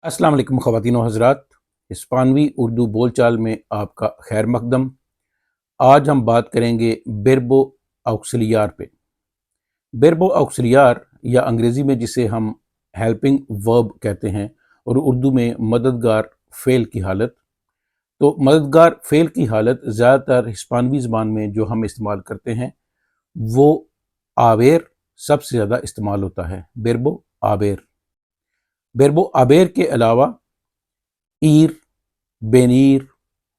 अस्सलाम वालेकुम ख़वातीन व हज़रात, हिस्पानवी उर्दू बोलचाल में आपका खैर मकदम। आज हम बात करेंगे बेरबो ऑक्सिलियार पे। बेरबो ऑक्सिलियार या अंग्रेज़ी में जिसे हम हेल्पिंग वर्ब कहते हैं और उर्दू में मददगार फ़ेल की हालत। तो मददगार फ़ेल की हालत ज़्यादातर हिस्पानवी ज़बान में जो हम इस्तेमाल करते हैं वो आवेर सबसे ज़्यादा इस्तेमाल होता है। बेरबो आवेर। बेरबो आवेर के अलावा ईर, बेनीर,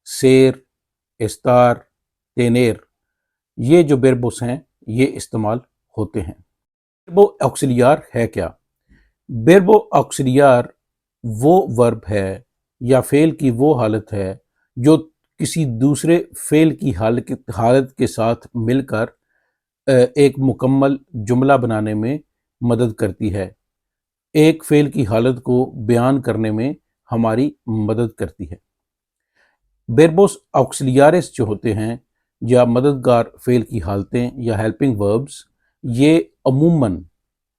सेर, एस्तार, तेनेर, ये जो बेरबोस हैं ये इस्तेमाल होते हैं। बेरबो ऑक्सिलियार है क्या? बेरबो ऑक्सिलियार वो वर्ब है या फेल की वो हालत है जो किसी दूसरे फेल की हालत के साथ मिलकर एक मुकम्मल जुमला बनाने में मदद करती है, एक फेल की हालत को बयान करने में हमारी मदद करती है। बेरबोस ऑक्सिलियारिस जो होते हैं या मददगार फेल की हालतें या हेल्पिंग वर्ब्स, ये अमूमन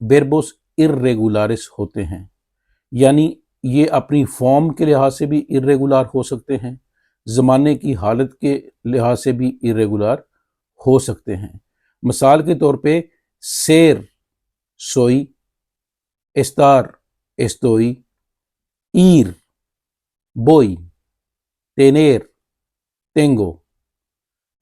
बेरबोस इर्रेगुलारिस होते हैं, यानी ये अपनी फॉर्म के लिहाज से भी इर्रेगुलर हो सकते हैं, ज़माने की हालत के लिहाज से भी इर्रेगुलर हो सकते हैं। मिसाल के तौर पे सेर सोई, एस्तार एस्तोई, ईर बोई, तेनेर तेंगो।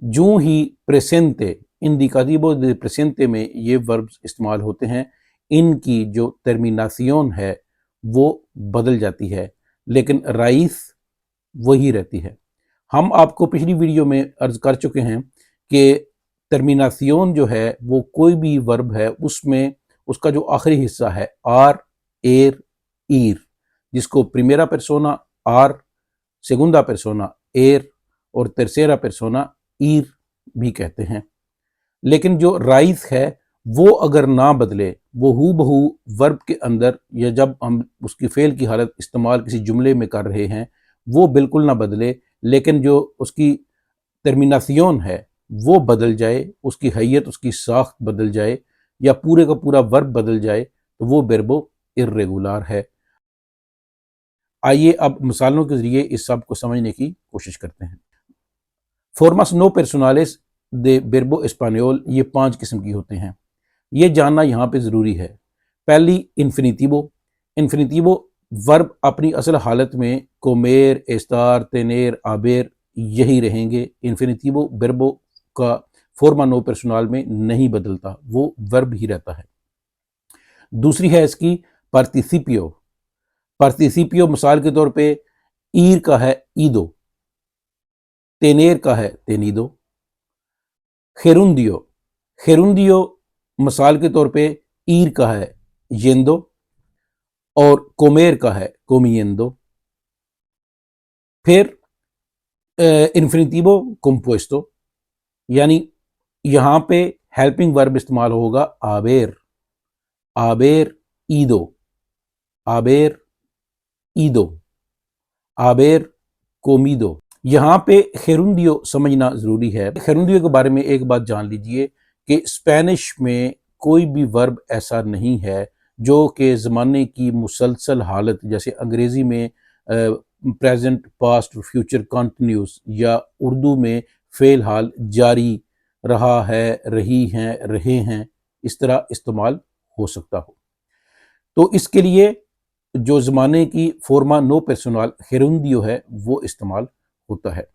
जूं ही प्रेसेंटे इंडिकाटिवो दे प्रेसेंटे में ये वर्ब्स इस्तेमाल होते हैं, इनकी जो टर्मिनासियोन है वो बदल जाती है, लेकिन राइस वही रहती है। हम आपको पिछली वीडियो में अर्ज कर चुके हैं कि टर्मिनासियोन जो है वो कोई भी वर्ब है उसमें उसका जो आखिरी हिस्सा है आर, एर, ईर, जिसको प्रीमेरा पर्सोना आर, सेगुंदा पर्सोना एर और tercera persona ईर भी कहते हैं। लेकिन जो राइस है वो अगर ना बदले, वो हू बहू वर्ब के अंदर या जब हम उसकी फेल की हालत इस्तेमाल किसी जुमले में कर रहे हैं वो बिल्कुल ना बदले, लेकिन जो उसकी टर्मिनासियोन है वो बदल जाए, उसकी हैयत उसकी साख्त बदल जाए या पूरे का पूरा वर्ब बदल जाए, तो वो बेरबो इर्रेगुलर है। आइए अब मिसालों के ज़रिए इस सब को समझने की कोशिश करते हैं। फॉर्मास नो पर्सोनालिस दे बेरबो एस्पानियोल, ये 5 किस्म की होते हैं, ये जानना यहाँ पे ज़रूरी है। पहली इन्फिनिटिवो। इन्फिनिटिवो वर्ब अपनी असल हालत में कोमेर, एस्तार, तेनेर, आबेर यही रहेंगे। इन्फिनिटिवो बेरबो का फॉर्मा नो पर्सोनाल में नहीं बदलता, वो वर्ब ही रहता है। दूसरी है इसकी पार्टिसिपियो। पार्टिसिपियो मिसाल के तौर पे ईर का है ईदो, तेनेर का है तेनीदो। खेरुंदियो। खेरुंदियो मिसाल के तौर पे ईर का है येंदो और कोमेर का है कोमियेंदो। फिर इन्फिनिटिवो कंपोस्टो, यानी यहाँ पे हेल्पिंग वर्ब इस्तेमाल होगा आबेर, आबेर ईदो, आबेर ईदो, आबेर कोमीदो। यहाँ पे खेरुंदियो समझना ज़रूरी है। खेरुंदियो के बारे में एक बात जान लीजिए कि स्पेनिश में कोई भी वर्ब ऐसा नहीं है जो कि ज़माने की मुसलसल हालत, जैसे अंग्रेज़ी में प्रेजेंट, पास्ट, फ्यूचर कंटिन्यूस, या उर्दू में फ़ेल हाल जारी, रहा है, रही हैं, रहे हैं, इस तरह इस्तेमाल हो सकता हो। तो इसके लिए जो ज़माने की फॉर्मा नो पर्सोनल खेरुंदियो है वो इस्तेमाल होता है।